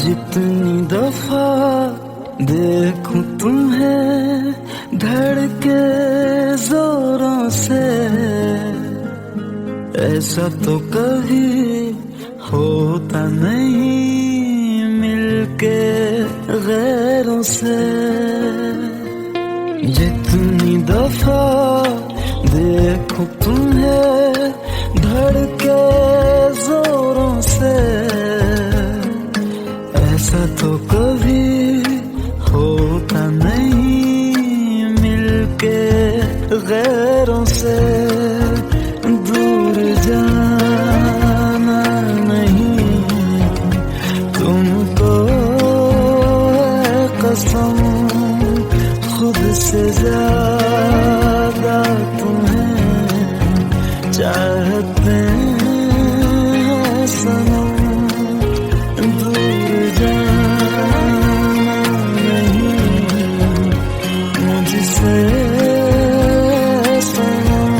जितनी दफा देखूं तुम्हें धड़के जोरों से, ऐसा तो कभी होता नहीं मिलके गैरों से। जितनी दफा देखूं तुम्हें धड़के जोरों से, ऐसा तो कभी होता नहीं मिलके गैरों से। दूर जाना नहीं तुमको है कसम, खुद से ज्यादा तुम्हें चाहते हैं सनम। दूर जाना नहीं मुझसे सनम,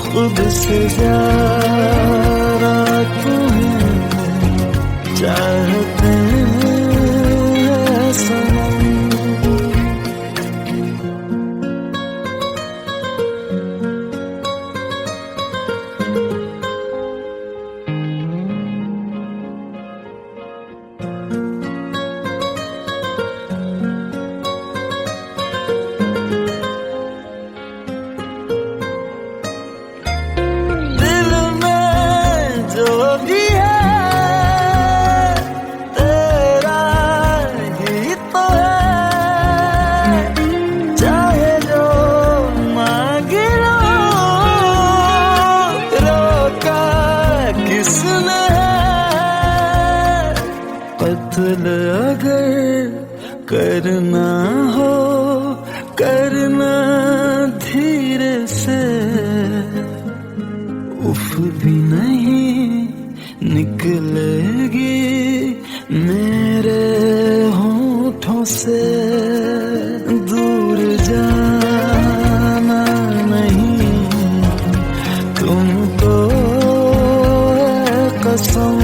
खुद से ज्यादा तुम्हें चाहते हैं सनम। कत्ल अगर करना हो करना धीरे से, उफ भी नहीं निकलेगी मेरे होठों से। दूर जाना नहीं तुमको है कसम,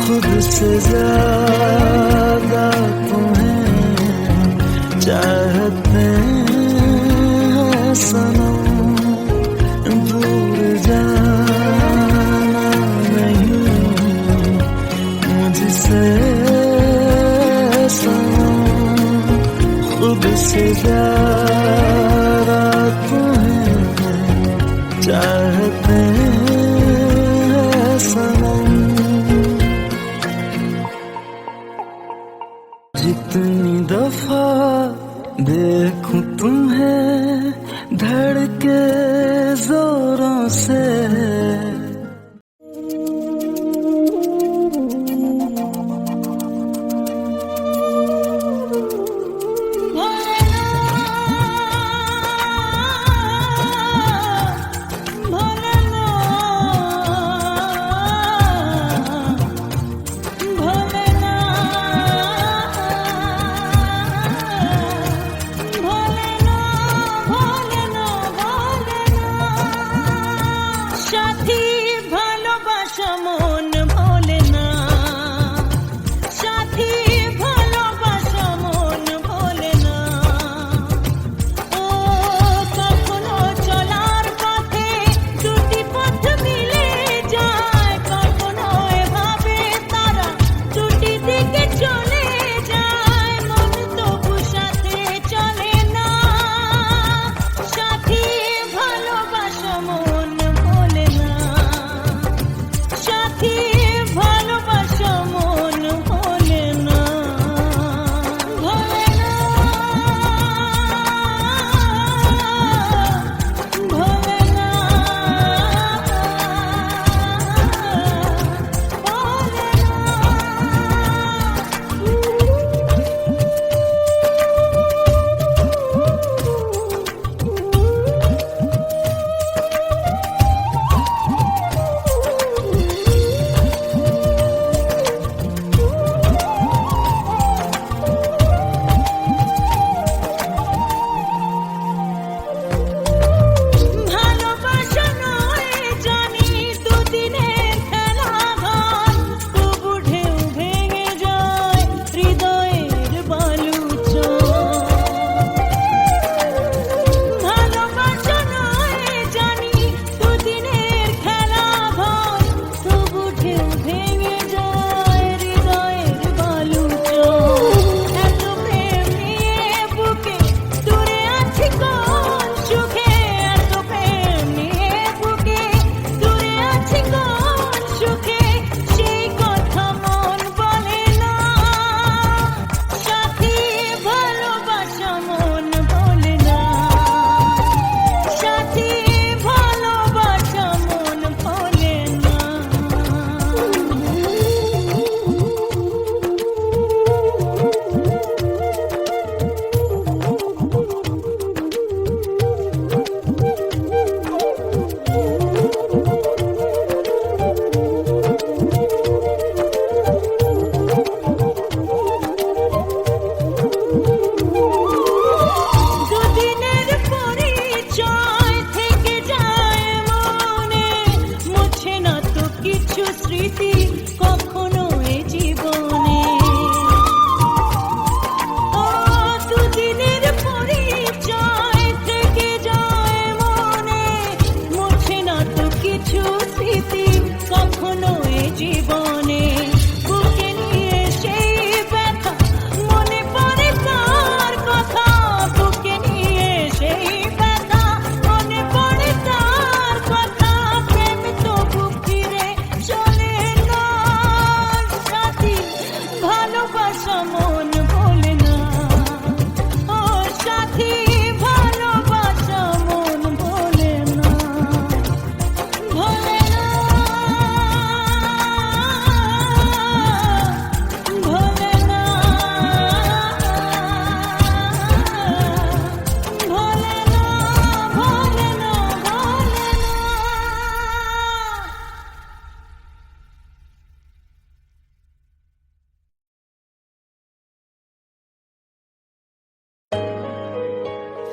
खुद से ज्यादा तुम्हें चाहते हैं सनम। दूर जाना नहीं मुझसे सनम, खुद से ज्यादा तुम्हें चाहते हैं सनम। जितनी दफा देखूं तुम्हें धड़के जोरों से, Bholenath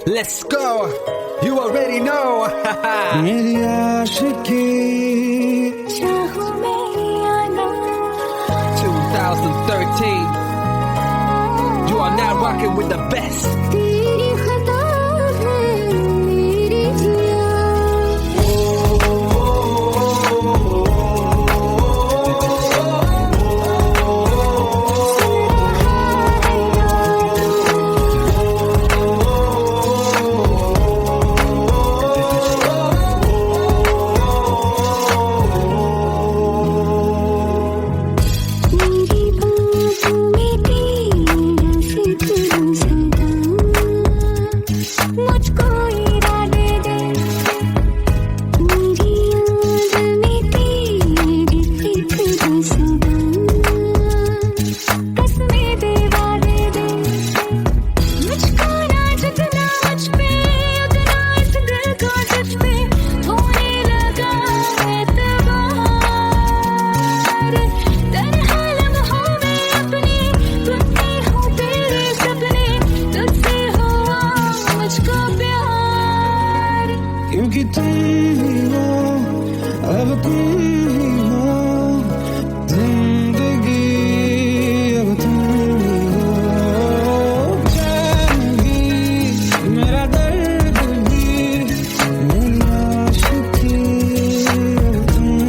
Let's go. You already know. मेरी आशिकी 2013. You are now rocking with the best. क्योंकि तुम ही हो, अब तुम ही हो, जिंदगी अब तुम ही हो, जान भी मेरा दर्द भी मेरी आशिकी अब तुम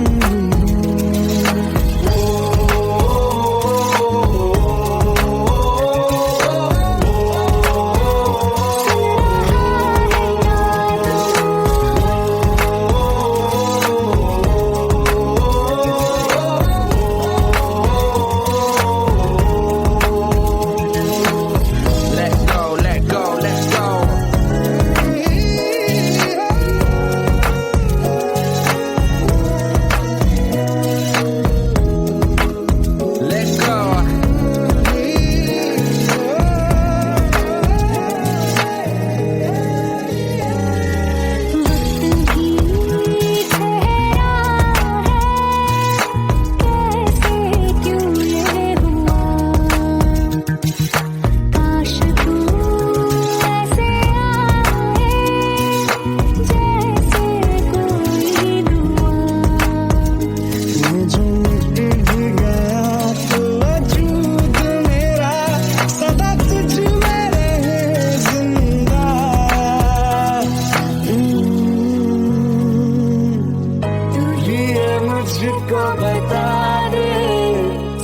मुझको बता दे,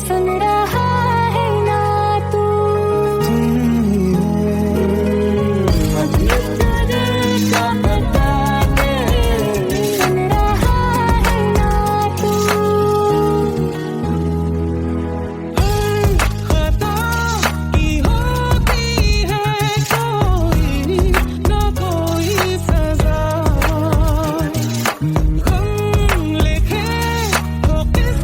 सुन रहा है ना तू, का बता दे, सुन रहा है ना तू, खता की होती है कोई ना कोई सजा, हम लिखे तो किस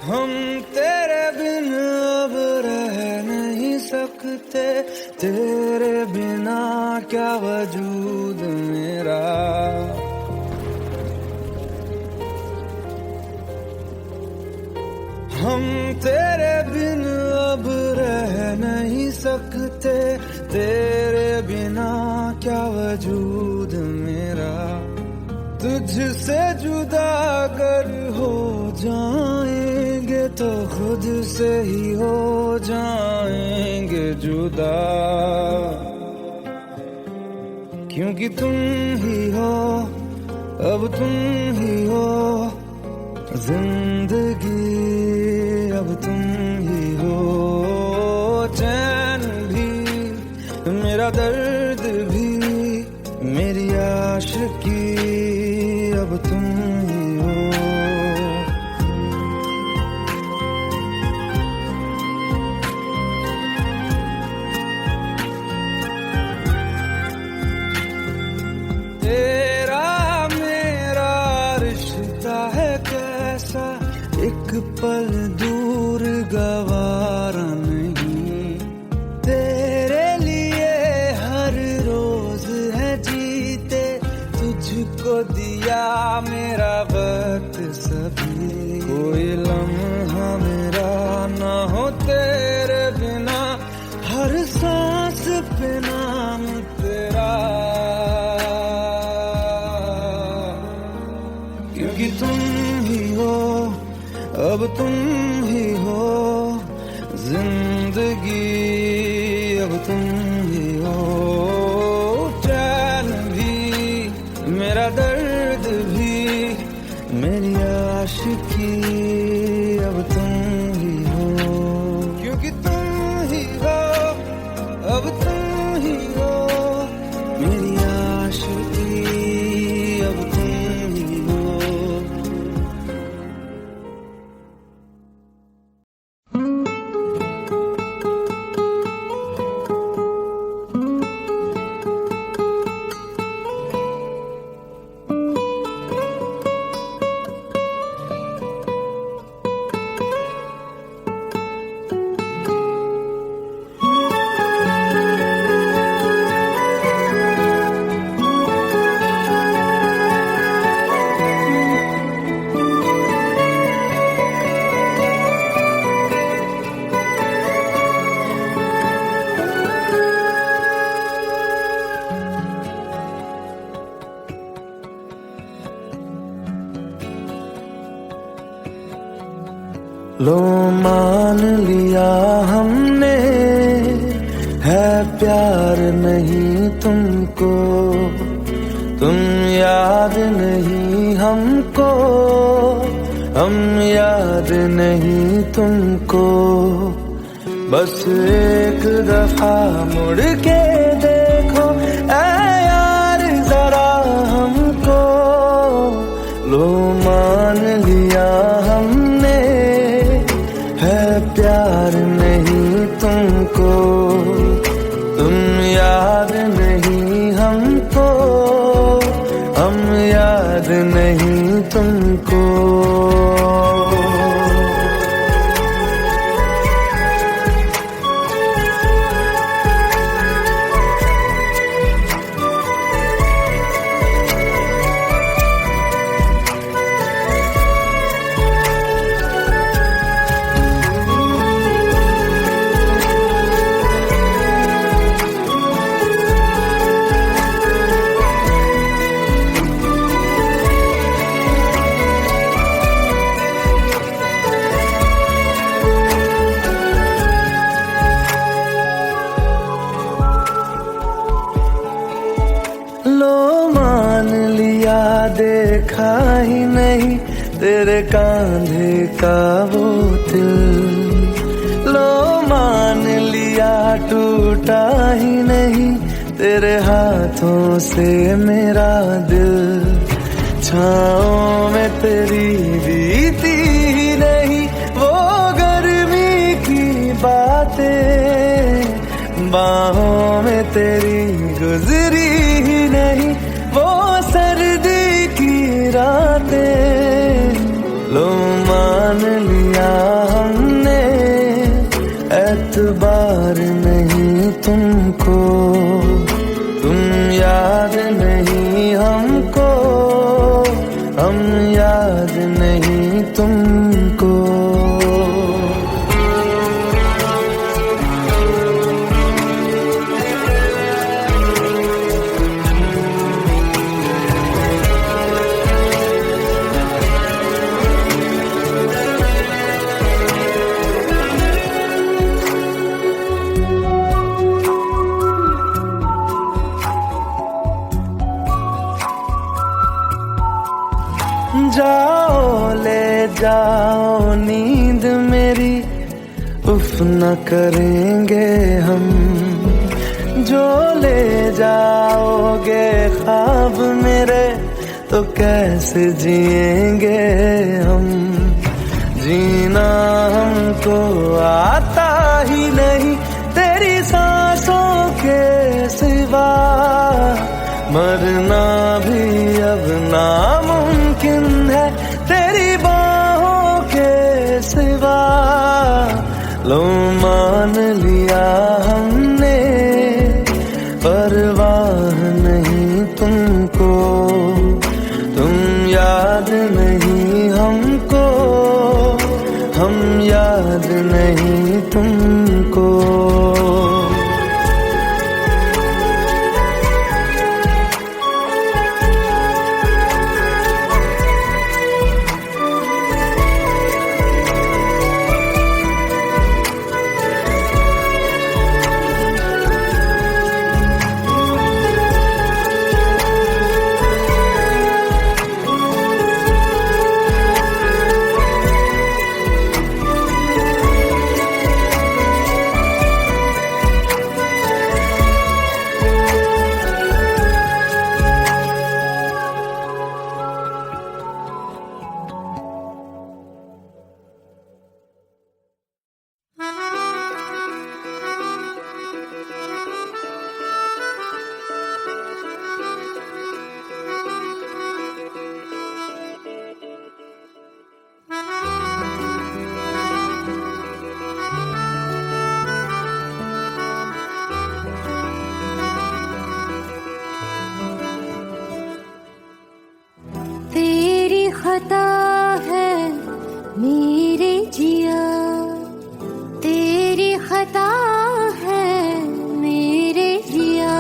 हम तेरे बिन अब रह नहीं सकते, तेरे बिना क्या वजूद मेरा। हम तेरे बिन अब रह नहीं सकते, तेरे बिना क्या वजूद मेरा। तुझसे जुदा अगर हो जाएंगे तो खुद से ही हो जाएंगे जुदा, क्योंकि तुम ही हो, अब तुम ही हो जिंदगी, अब तुम ही हो चैन भी, मेरा दर्द भी, मेरी आशिकी, अब तुम ही हो। तेरा मेरा रिश्ता है कैसा, एक पल दूर गवारा नहीं। तेरे लिए हर रोज है जीते, तुझको दिया मेरा वक्त सभी। कोई लम्हा मेरा ना हो तेरे बिना, हर सांस पे नाम तेरा, क्योंकि तुम ही हो, अब तुम ही हो जिंदगी, अब तुम ही हो चैन भी, मेरा दर्द भी, मेरी आशिकी, अब तुम ही हो, क्योंकि तुम ही हो, अब तुम ही हो मेरी आशिकी, अब तुम ही हो। लो मान लिया हमने, है प्यार नहीं तुमको, तुम याद नहीं हमको, हम याद नहीं तुमको। बस एक दफा मुड़ के देखो ऐ यार जरा हमको, लो मान लिया हमने, है प्यार नहीं तुमको, तुम याद नहीं हमको, हम याद नहीं तुमको। देखा ही नहीं तेरे कांधे का वो दिल, लो मान लिया टूटा ही नहीं तेरे हाथों से मेरा दिल। छाँव में तेरी बीती नहीं वो गर्मी की बातें, बाहों में तेरी गुजरी ही नहीं वो सर्दी की रातें। लो मान लिया एतबार नहीं तुमको, तुम याद नहीं हमको, हम याद नहीं तुमको। जाओ ले जाओ नींद मेरी, उफ न करेंगे हम, जो ले जाओगे ख्वाब मेरे तो कैसे जिएंगे हम। जीना हमको आता ही नहीं तेरी सांसों के सिवा, मरना भी अब नामुमकिन है तेरी बाहों के सिवा। लो मान लिया हमने, परवाह नहीं तुमको, तुम याद नहीं हमको, हम याद नहीं तुमको। खता है मेरे जिया, तेरी खता है मेरे जिया,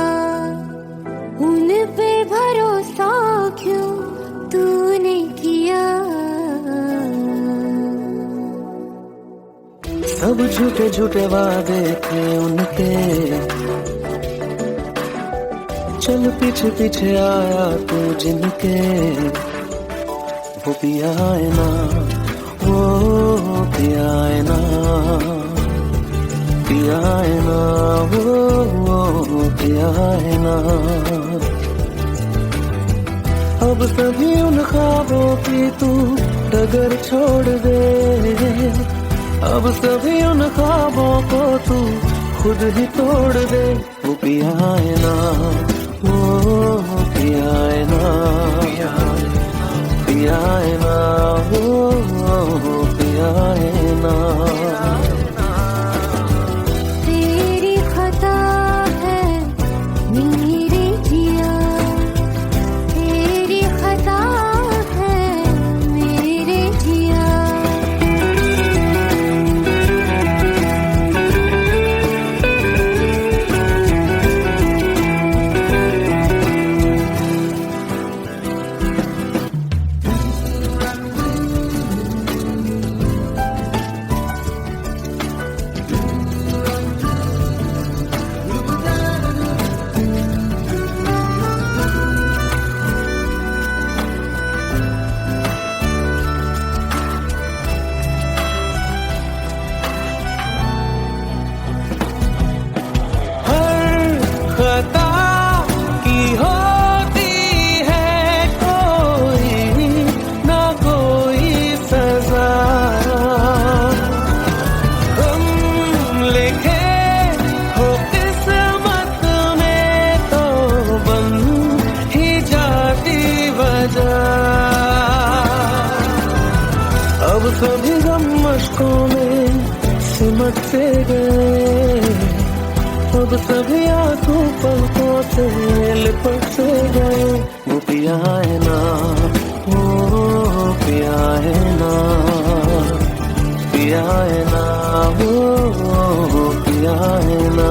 उन पे भरोसा क्यों तूने किया। सब झूठे झूठे वादे थे उनके, चल पीछे पीछे आया तू जिनके, वो पिया है ना, वो पिया है ना, पिया है ना, वो पिया है ना। अब सभी उन ख्वाबों की तू डगर छोड़ दे, अब सभी उन ख्वाबों को तू खुद ही तोड़ दे। वो पिया है ना, वो पिया है ना, पिया है ना, वो पिया है ना। तेरी खता है मेरे जिया, तेरी खता है मेरे जिया। खता की होती है कोई ना कोई सजा, हम लिखे हो किस्मत में तो बन ही जाती वजह। अब सभी गम मशकों में सिमट से गए, अब सभी आंसू पलकों से लिपट से गए। वो पिया है ना, वो पिया है ना, पिया है ना, वो पिया है ना।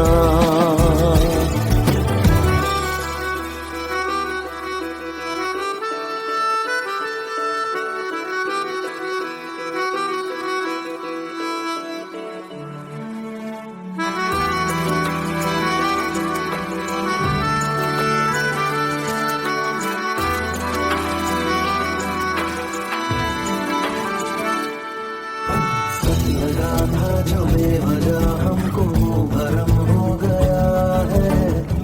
लगा था जो बेवजह हमको भरम हो गया है,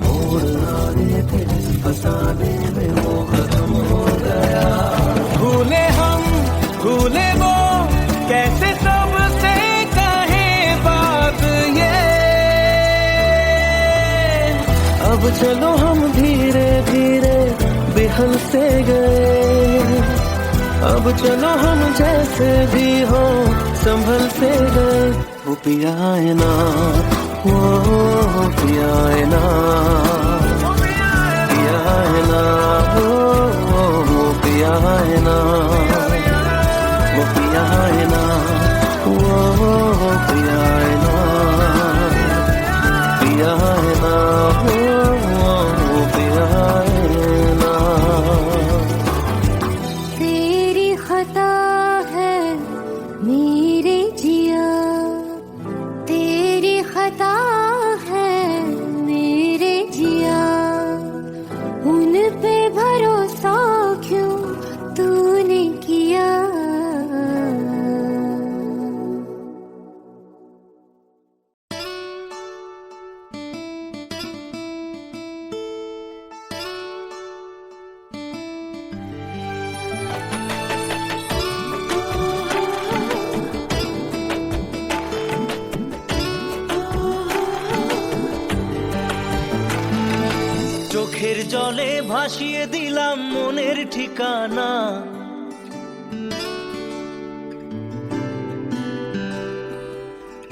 मोड़ आने थे फसाने में वो खत्म हो गया। भूले हम भूले वो, कैसे सबसे कहे बात ये। अब चलो हम धीरे धीरे बिहल से गए, अब चलो हम जैसे भी हो संभल से गए। वो पिया है ना, वो पिया है ना, पिया है ना, वो पिया है ना, वो पिया है ना, वो पिया है ना, पिया है ना, वो पिया है ना। तेरी खता है मेरे जिया, तेरी खता है मेरे जिया, उन पे भरोसा क्यों तूने किया। চোখের জলে ভাসিয়ে দিলাম মনের ঠিকানা,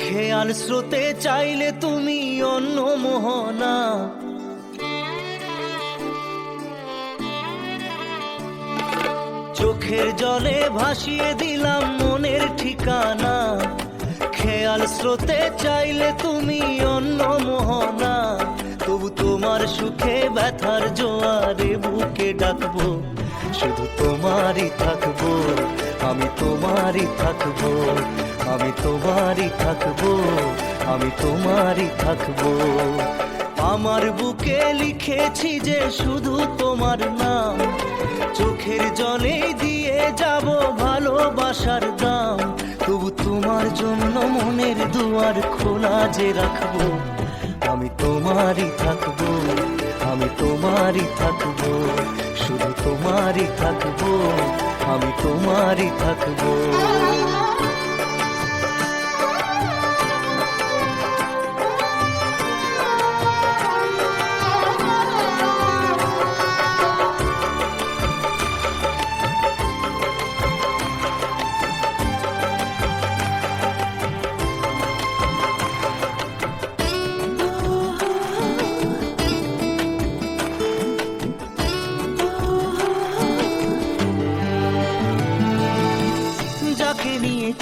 খেয়াল স্রোতে চাইলে তুমি অন্য মোহনা। চোখের জলে ভাসিয়ে দিলাম মনের ঠিকানা, খেয়াল স্রোতে চাইলে তুমি অন্য মোহনা। তবু তোমার সুখে ব্যথার জোয়ারে বুকে ডাকবো, শুধু তোমারই থাকবো, আমি তোমারই থাকবো, আমি তোমারই থাকবো, আমি তোমারই থাকবো। আমার বুকে লিখেছি যে শুধু তোমার নাম, চোখের জলে দিয়ে যাব ভালোবাসার দাম। তবু তোমার জন্য মনের দুয়ার খোলা যে রাখবো, আমি তোমারই থাকবো, আমি তোমারই থাকবো, শুধু তোমারই থাকবো, আমি তোমারই থাকবো।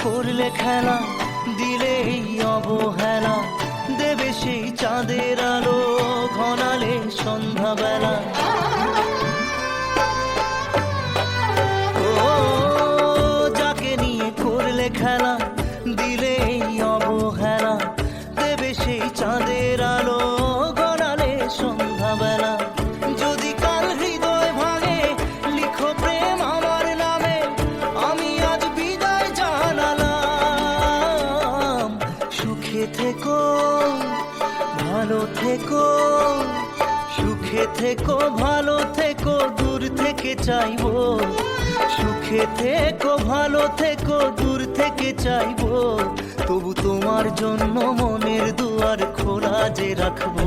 করলে খেলা দিলে এই অবহেলা, দেবে সেই চাঁদের আলো ঘনালে সন্ধ্যাবেলা। ও যাকে নিয়ে করলে খেলা দিলে এই অবহেলা, দেবে সেই চাঁদের আলো ঘনালে সন্ধ্যাবেলা। যদি কাল হৃদয় ভাঙে লিখো প্রেম আমার নামে, আমি আজ বিদায় জানালাম। সুখে থেকো ভালো থেকো, সুখে থেকো ভালো থেকো, দূর থেকে চাইবো। সুখে থেকো ভালো থেকো, দূর থেকে চাইবো। তবু তোমার জন্য মনের দুয়ার খোলা যে রাখবো,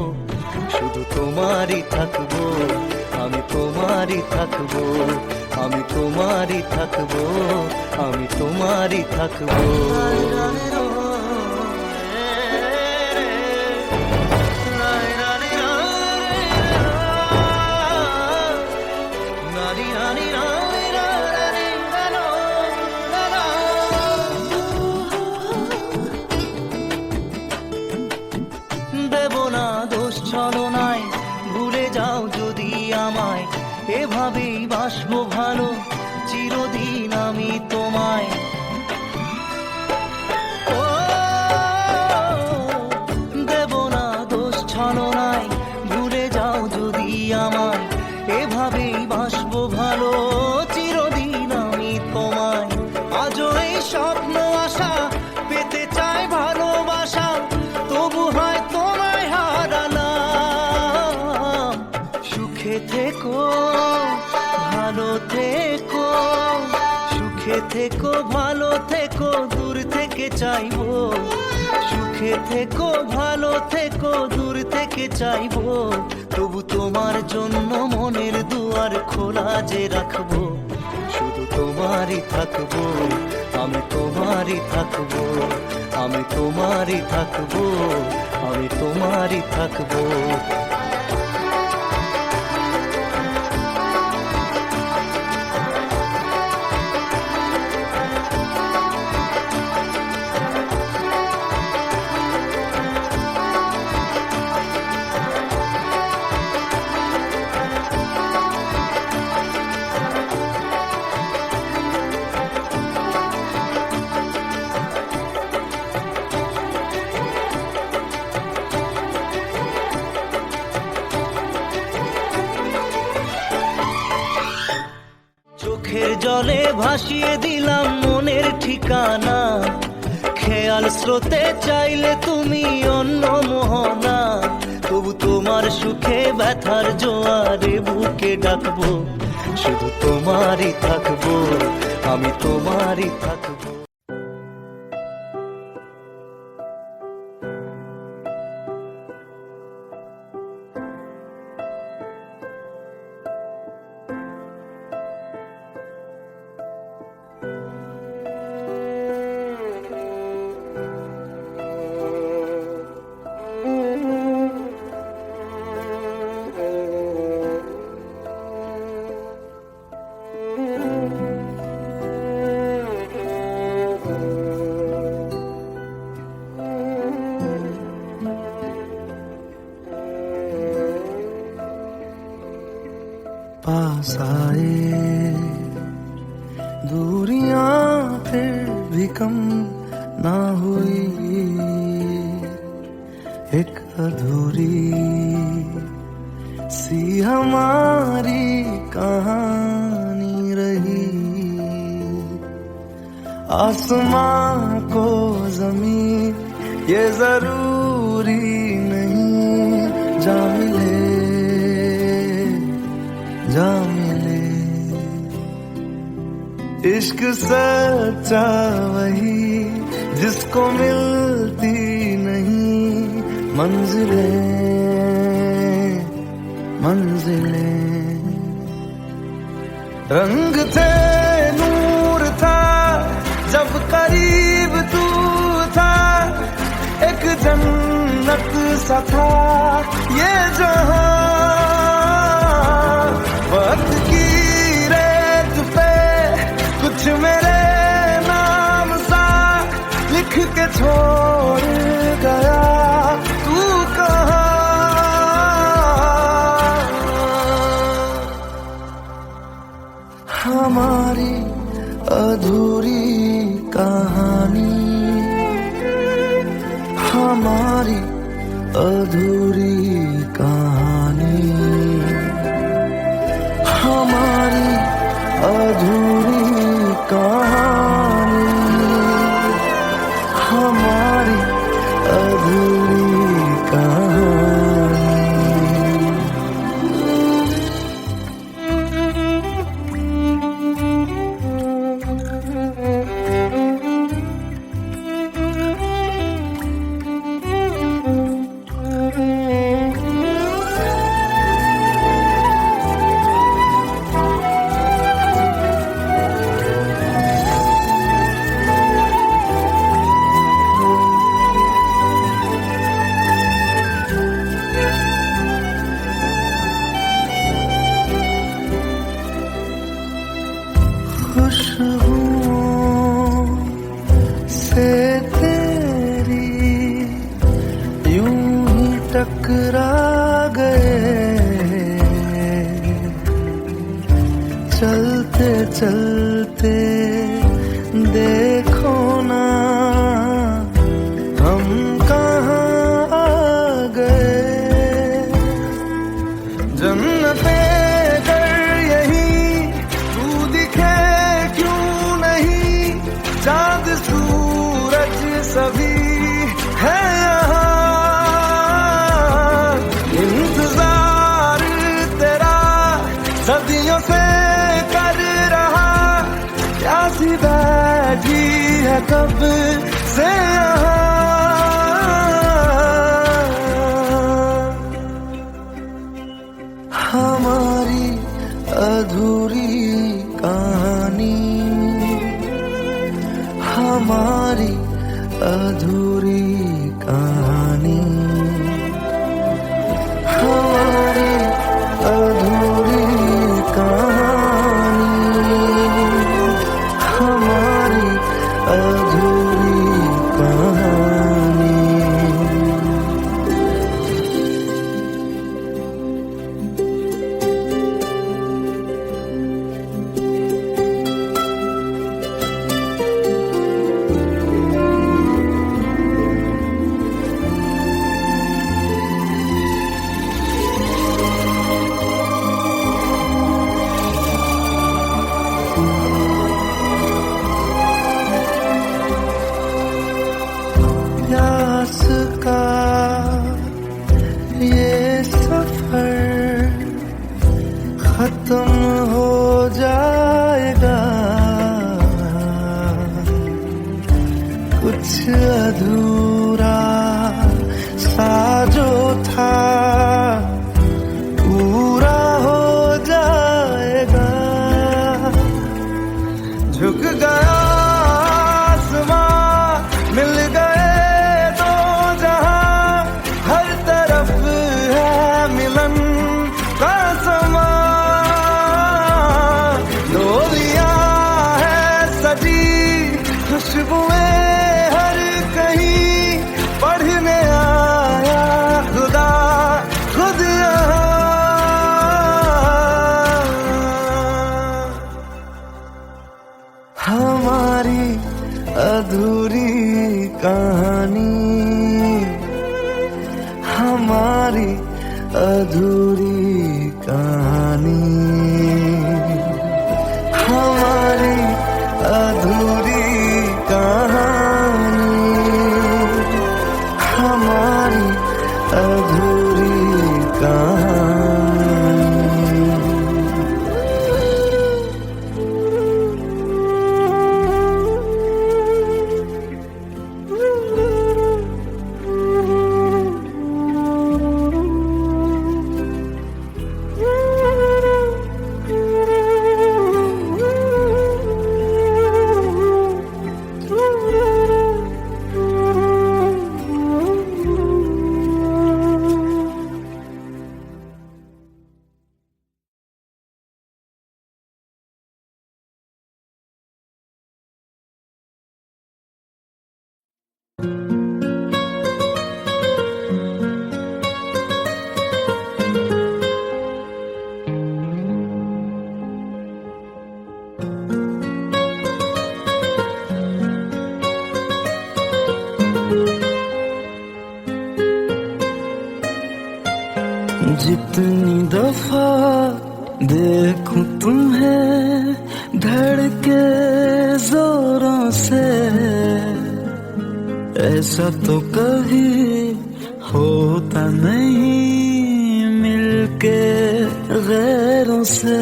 শুধু তোমারই থাকবো, আমি তোমারই থাকবো, আমি তোমারই থাকবো, আমি তোমারই থাকবো। স্বপ্ন আশা পেতে চাই ভালোবাসা, তবু হয় তোমায় হারালাম। সুখে থেকো, ভালো থেকো, সুখে থেকো, ভালো থেকো, দূর থেকে চাইবো। সুখে থেকো, ভালো থেকো, দূর থেকে চাইবো, তবু তোমার জন্য মনের দুয়ার খোলা যে রাখবো। শুধু তোমারই থাকবো, আমি তোমারই থাকবো, আমি তোমারই থাকবো, আমি তোমারই থাকবো। চোখের জলে ভাসিয়ে দিলাম মনের ঠিকানা, খেয়াল স্রোতে চাইলে তুমি অন্য মোহনা, তবু তোমার সুখে ব্যথার জোয়ারে বুকে ডাকবো। শুধু তোমারই থাকবো, আমি তোমারই থাকবো। पास आए दूरियां फिर भी कम ना हुई, एक अधूरी सी हमारी कहानी रही। आसमां को जमीन ये जरूरी नहीं, जा मिले जा मिले। इश्क सच्चा वही जिसको मिलती नहीं मंजिलें मंजिलें। रंग थे नूर था जब करीब तू था, एक जन्नत सा था ये जहां। वक्त की रेत पे कुछ मेरे नाम सा लिख के छोड़ गया, तू कहाँ। हमारी अधूरी कहानी, हमारी अधूरी कहानी, हमारी अधूरी कहानी, हमारी अधूरी कहानी। खुशबुओं से तेरी यूं ही टकरा गए, चलते चलते देखो ना हम कहाँ आ गए। जन्नते कर यही तू दिखे क्यों नहीं, चांद सूरज सभी है यहाँ, इंतजार तेरा सदियों से कर रहा, प्यासी बैठी है कब से यहाँ। हमारी अधूरी कहानी, हमारी अधूरी कहानी, हमारी अधूरी कहानी, हमारी अधूरी कहानी। प्यास का ये सफर खत्म हो जाएगा, कुछ अधूरा सा जो था पूरा हो जाएगा। झुक गया आसमां, मिल गए दो जहां, हर तरफ है मिलन का समा। डोलियां है सजी खुशबुएं हर कहीं, पढ़ने आया खुदा खुद यहाँ। हमारी अधूरी कहानी, हमारी अधूरी कहानी, हमारी अधूरी कहानी, हमारी अधूरी कहानी। जितनी दफा देखूं तुम्हें धड़के जोरों से, ऐसा तो कभी होता नहीं मिलके गैरों से।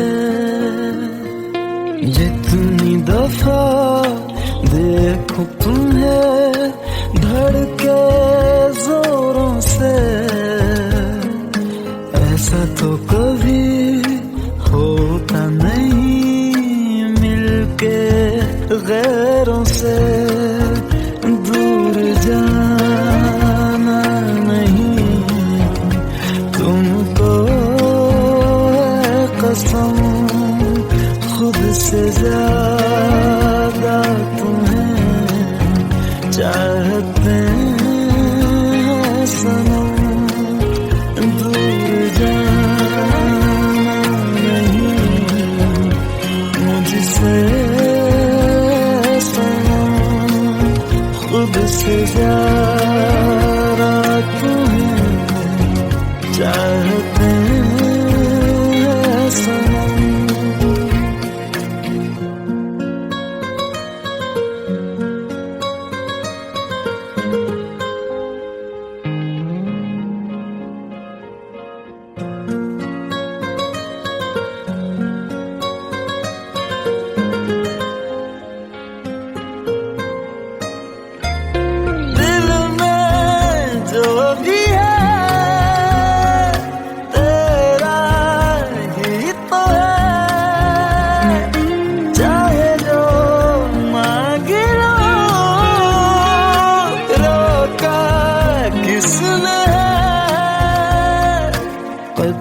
जितनी दफा देखूं तुम्हें धड़के जोरों से, ऐसा तो कभी होता नहीं मिलके गैरों से। दूर जाना नहीं तुमको है कसम, खुद से ज्यादा तुम्हें चाहते हैं सनम। दूर जाना नहीं मुझसे सनम, खुद से ज्यादा तुम्हें चाहते हैं सनम।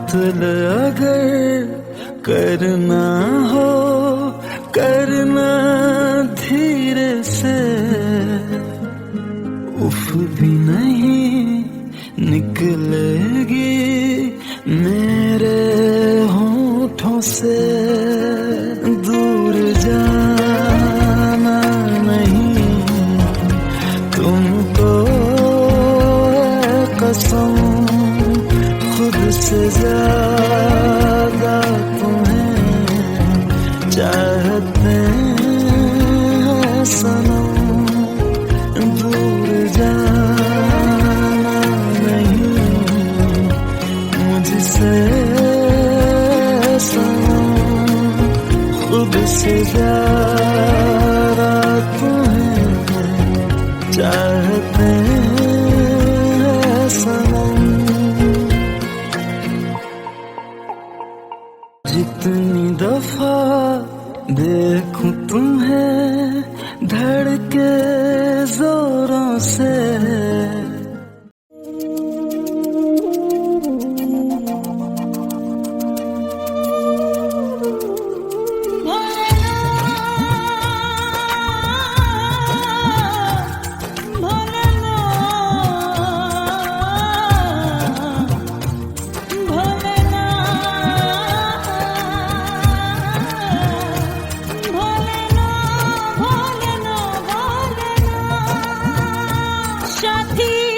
कत्ल अगर करना हो करना धीरे से, उफ भी नहीं निकलेगी मेरे होठों से। दूर जाना नहीं तुमको कसम, खुद से ज्यादा तुम्हें चाहते हैं सनम। दूर जाना नहीं मुझसे सनम, खुद से ज्यादा तुम्हें चाहते हैं सनम। जितनी दफा देखूं तुम्हें धड़के जोरों से, साथी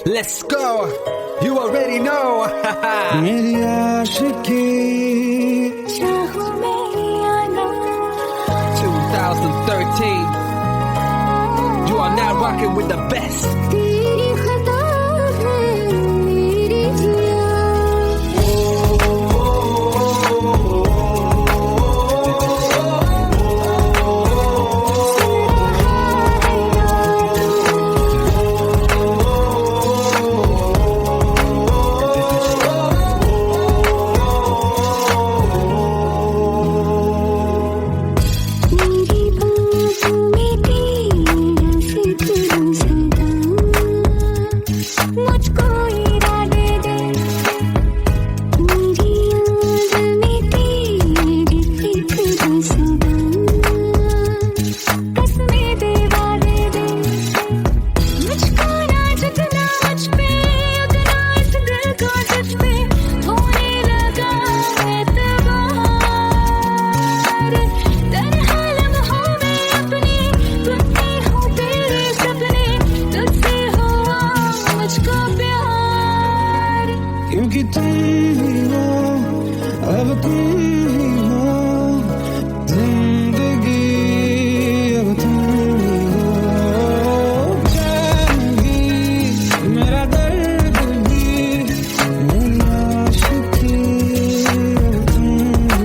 Let's go. You already know. मेरी आशिकी चाहूं मैं आना 2013. You are now rocking with the best. तेरी खता है मेरी जिया मेरी बातों में तेरा फिक्र सदा मुझको इरादे दे मेरी याद में तेरी फिक्र सदा कसमें दे वादे दे मुझको ना जितना मुझ पे उतना इस दिल को तुझ पे होने लगा एतबार तन्हा लम्हों में अपने टूटे हो तेरे सपने तुझसे हुआ मुझको प्यार क्योंकि तुम ही हो अब तुम ही हो जिंदगी अब तुम ही हो चैन भी मेरा दर्द भी मेरी आशिकी अब तुम ही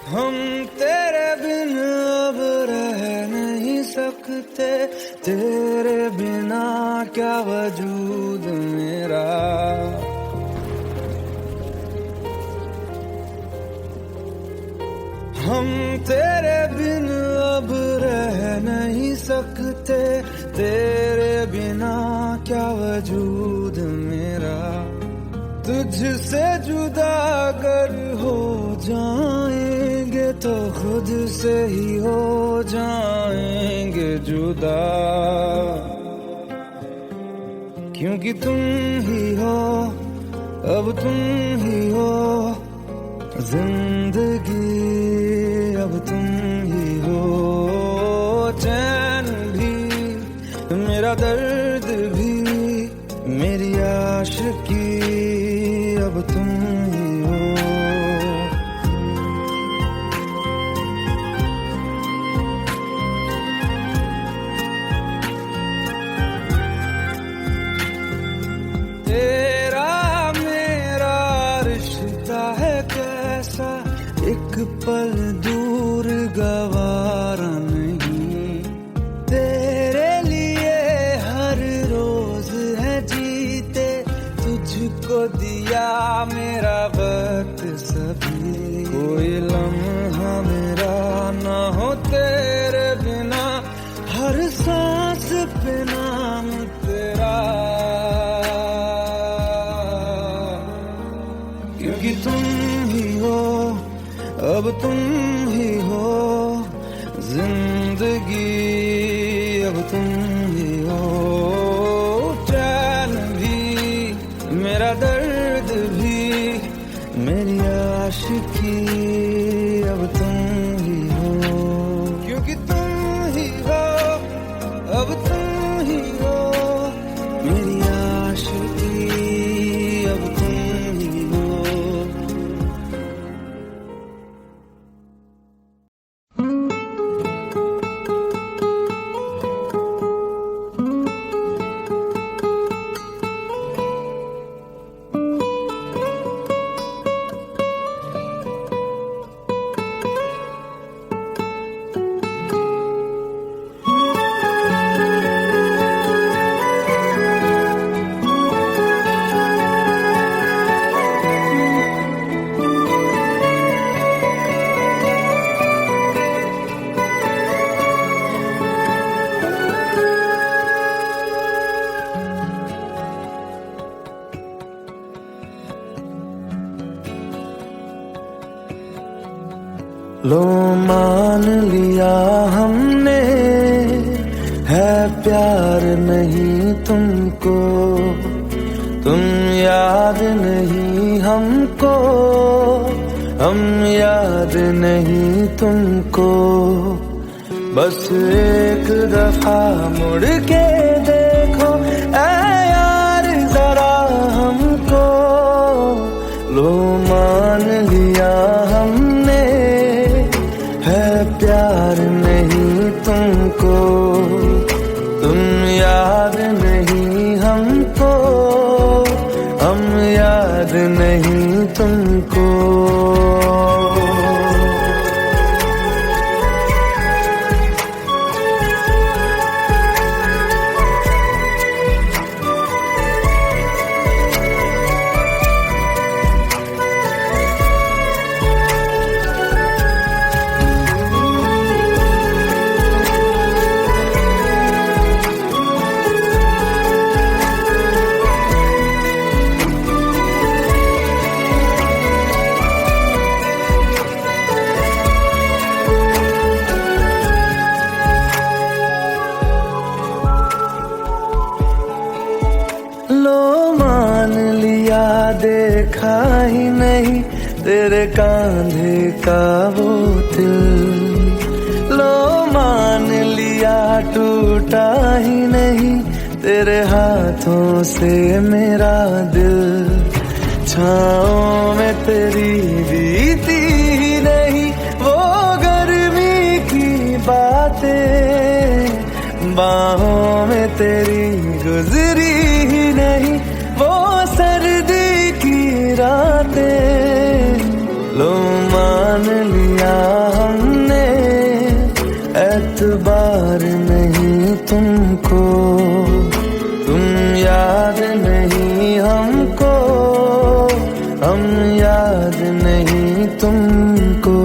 हम तेरे बिन अब रह नहीं सकते, तेरे बिना क्या वजूद मेरा। हम तेरे बिन अब रह नहीं सकते, तेरे बिना क्या वजूद मेरा। तुझसे जुदा अगर हो जाएंगे तो खुद से ही हो जाएंगे जुदा, क्योंकि तुम ही हो, अब तुम ही हो जिंदगी, अब तुम ही हो चैन भी, मेरा दर्द भी, मेरी आशिकी, अब तुम ही हो। तेरा मेरा रिश्ता है कैसा, एक पल दूर गवारा नहीं। तेरे लिए हर रोज है जीते, तुझको दिया मेरा वक्त सभी। कोई लम्हा मेरा ना हो तेरे बिना, हर सांस पे नाम तेरा, क्योंकि तुम ही हो, अब तुम ही हो जिंदगी, अब तुम ही हो चैन भी, मेरा दर्द भी, मेरी आशिकी, अब तुम ही हो, क्योंकि तुम ही हो, अब तुम ही हो मेरी आशिकी, अब तुम ही हो। लो मान लिया हमने, है प्यार नहीं तुमको, तुम याद नहीं हमको, हम याद नहीं तुमको। बस एक दफा मुड़ के देखो ऐ यार जरा हमको, लो मान लिया हमने, है प्यार नहीं तुमको, तुम याद नहीं हमको, हम याद नहीं तुमको। देखा ही नहीं तेरे कांधे का वो दिल, लो मान लिया टूटा ही नहीं तेरे हाथों से मेरा दिल। छाँव में तेरी बीती ही नहीं वो गर्मी की बातें, बाहों में तेरी गुजरी ही नहीं वो सर्दी की रातें। लो मान लिया हमने, एतबार नहीं तुमको, तुम याद नहीं हमको, हम याद नहीं तुमको।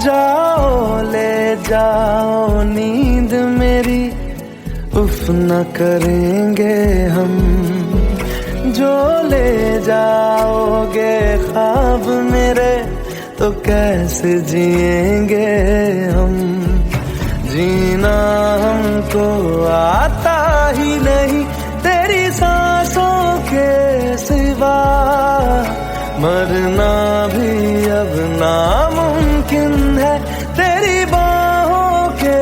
जाओ ले जाओ नींद मेरी, उफ न करेंगे हम, जो ले जाओगे ख्वाब मेरे तो कैसे जिएंगे हम। जीना हमको आता ही नहीं तेरी सांसों के सिवा, मरना भी अब नामुमकिन है तेरी बाहों के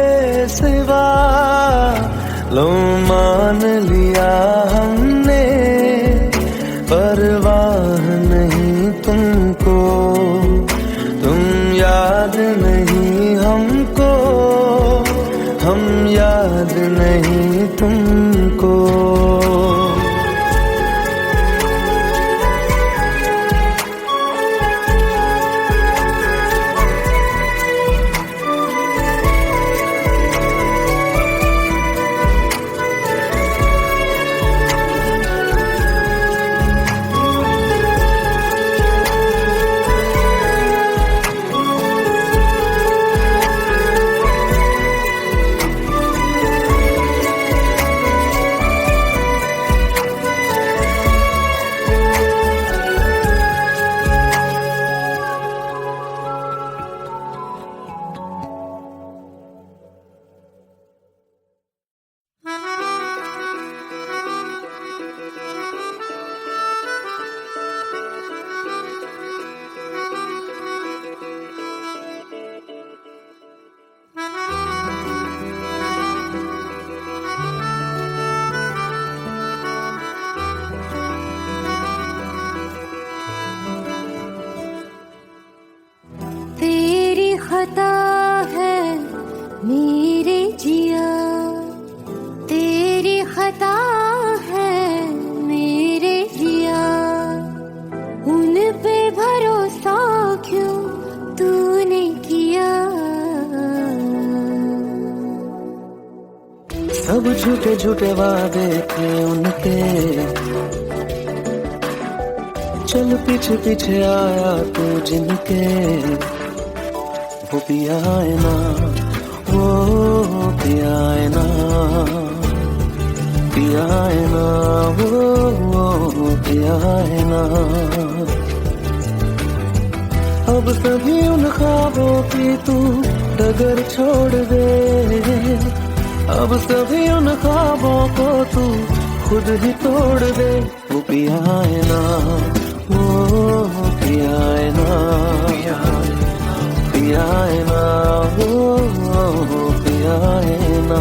सिवा। लो मान लिया हमने, परवाह नहीं तुमको, तुम याद नहीं हमको, हम याद नहीं तुमको। खता है मेरे जिया, तेरी खता है मेरे जिया, उन पे भरोसा क्यों तूने किया। सब झूठे झूठे वादे थे उनके, चल पीछे पीछे आया तू जिनके, वो पिया है ना, वो पिया है ना, पिया है ना, वो पिया है ना। अब सभी उन ख्वाबों की तू डगर छोड़ दे, अब सभी उन ख्वाबों को तू खुद ही तोड़ दे। वो पिया है ना, वो पिया है ना, पिया है ना, वो पिया है ना।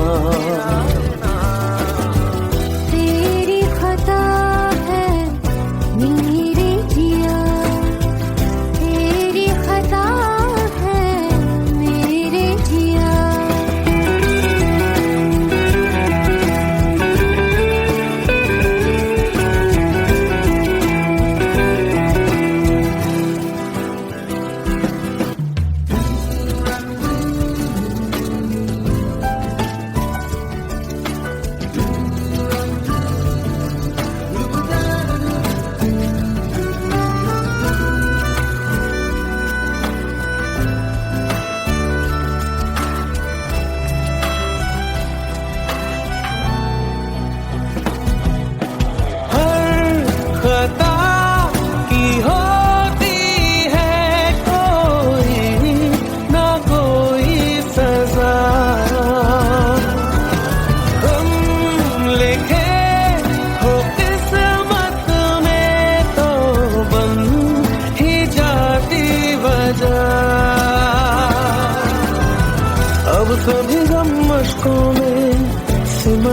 तेरी खता है मेरे जिया, तेरी खता है मेरे जिया।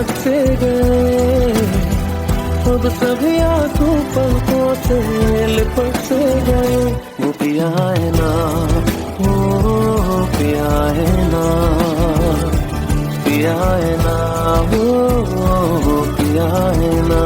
पलट से गए, अब सभी आंसू पलकों से लिपट से गए। वो पिया है ना, वो पिया है ना, पिया है ना, वो पिया है ना।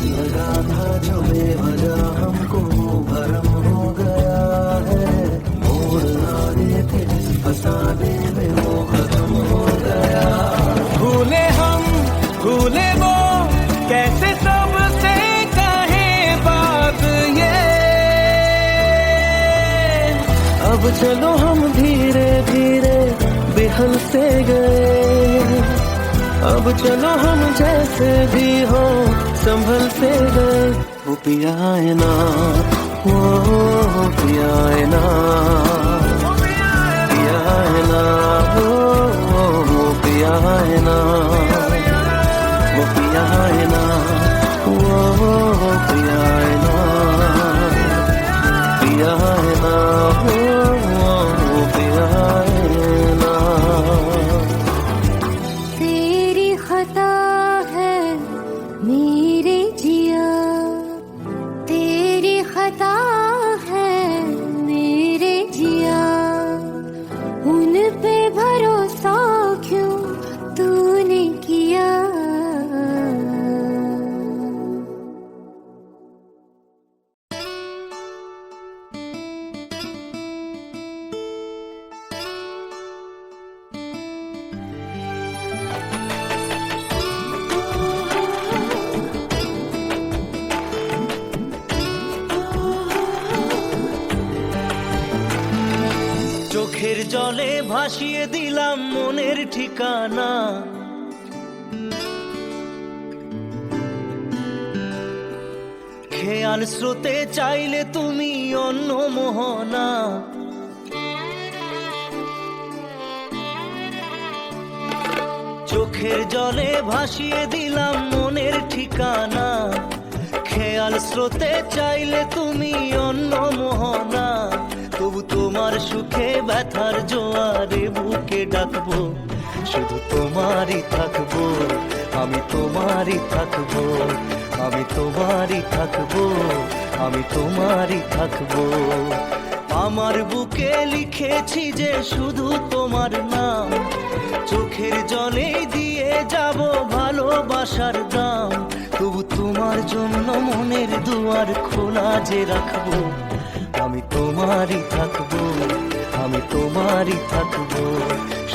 लगा था जो बेवजह हमको भरम हो गया है, मोड़ आने थे जिस फसाने में वो खत्म हो गया। भूले हम भूले वो, कैसे सबसे कहे बात ये। अब चलो हम धीरे धीरे बेहल से गए, अब चलो हम जैसे भी हो संभल से गए। वो पिया है ना, वो पिया है ना, पिया है ना, वो पिया है ना, वो पिया है ना, वो पिया है ना, पिया है ना, वो पिया है ना। तेरी खता है मेरे जिया, तेरी खता है मेरे जिया, उन पे भरोसा क्यों तूने किया। চোখের জলে ভাসিয়ে দিলাম মনের ঠিকানা, খেয়াল স্রোতে চাইলে তুমি অন্য মোহনা। চোখের জলে ভাসিয়ে দিলাম মনের ঠিকানা, খেয়াল স্রোতে চাইলে তুমি অন্য মোহনা। তবু তোমার সুখে ব্যথার জোয়ারে বুকে ডাকবো, শুধু তোমারই থাকবো, আমি তোমারই থাকবো, আমি তোমারই থাকবো, আমি তোমারই থাকবো। আমার বুকে লিখেছি যে শুধু তোমার নাম, চোখের জলে দিয়ে যাব ভালোবাসার দাম। তবু তোমার জন্য মনের দুয়ার খোলা যে রাখবো, আমি তোমারই থাকবো, আমি তোমারই থাকবো,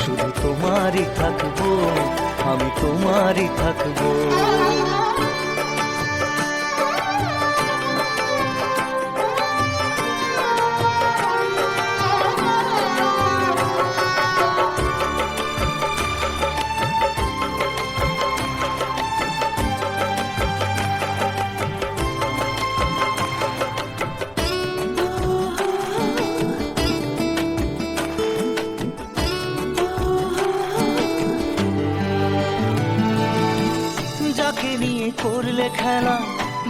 শুধু তোমারই থাকবো, আমি তোমারই থাকবো। যাকে নিয়ে করলে খেলা,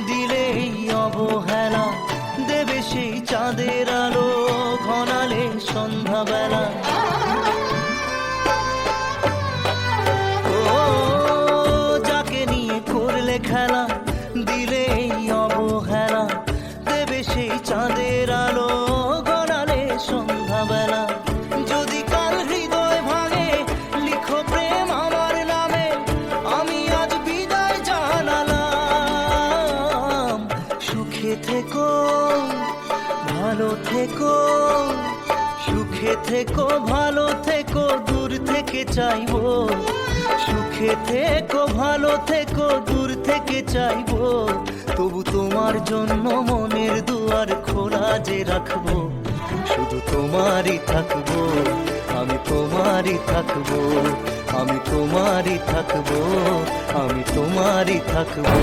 দিলে এই অবহেলা, দেবে সেই চাঁদের আলো ঘনালে সন্ধ্যাবেলা। ও যাকে নিয়ে করলে খেলা, দিলে এই অবহেলা, দেবে সেই চাঁদের আলো ঘনালে সন্ধ্যাবেলা। যদি কাল হৃদয় ভাঙে লিখো প্রেম আমার নামে, আমি আজ বিদায় জানালাম। সুখে থেকো ভালো থেকো, সুখে থেকো ভালো থেকো, দূর থেকে চাইবো। সুখে থেকো ভালো থেকো, দূর থেকে চাইবো। তবু তোমার জন্য মনের দুয়ার খোলা যে রাখবো, শুধু তোমারই থাকবো, আমি তোমারই থাকবো, আমি তোমারই থাকবো, আমি তোমারই থাকবো।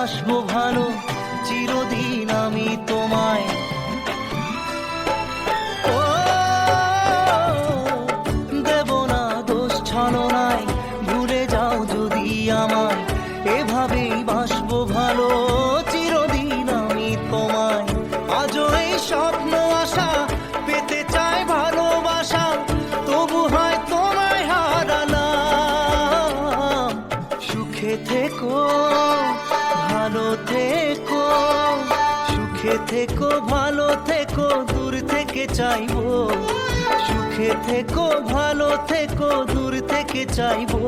বাসবো ভালো চিরদিন আমি তোমায়। ও দেব না দোষ ছলনায়, ভুলে যাও যদি আমায়, এভাবেই বাসবো ভালো চিরদিন আমি তোমায়। আজও এই স্বপ্ন আশা পেতে চাই ভালোবাসা, তবু হয় তোমায় হারালাম। সুখে থেকো ভালো থেকো, সুখে থেকো ভালো থেকো, দূর থেকে চাইবো। সুখে থেকো ভালো থেকো, দূর থেকে চাইবো,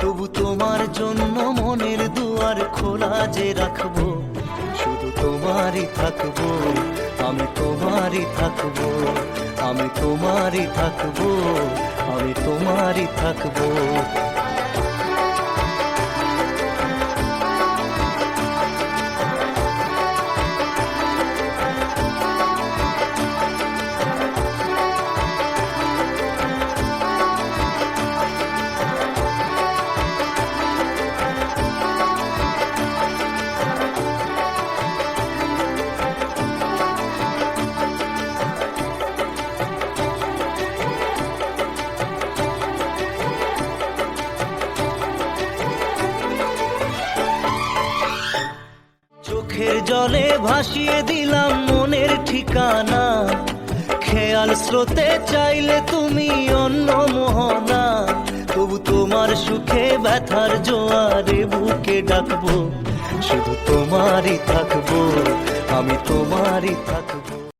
তবু তোমার জন্য মনের দুয়ার খোলা যে রাখবো। শুধু তোমারই থাকবো, আমি তোমারই থাকবো, আমি তোমারই থাকবো, আমি তোমারই থাকবো। চোখের জলে ভাসিয়ে দিলাম মনের ঠিকানা, খেয়াল স্রোতে চাইলে তুমি অন্য মোহনা। তবু তোমার সুখে ব্যথার জোয়ারে বুকে ডাকবো, শুধু তোমারই থাকবো, আমি তোমারই থাকবো।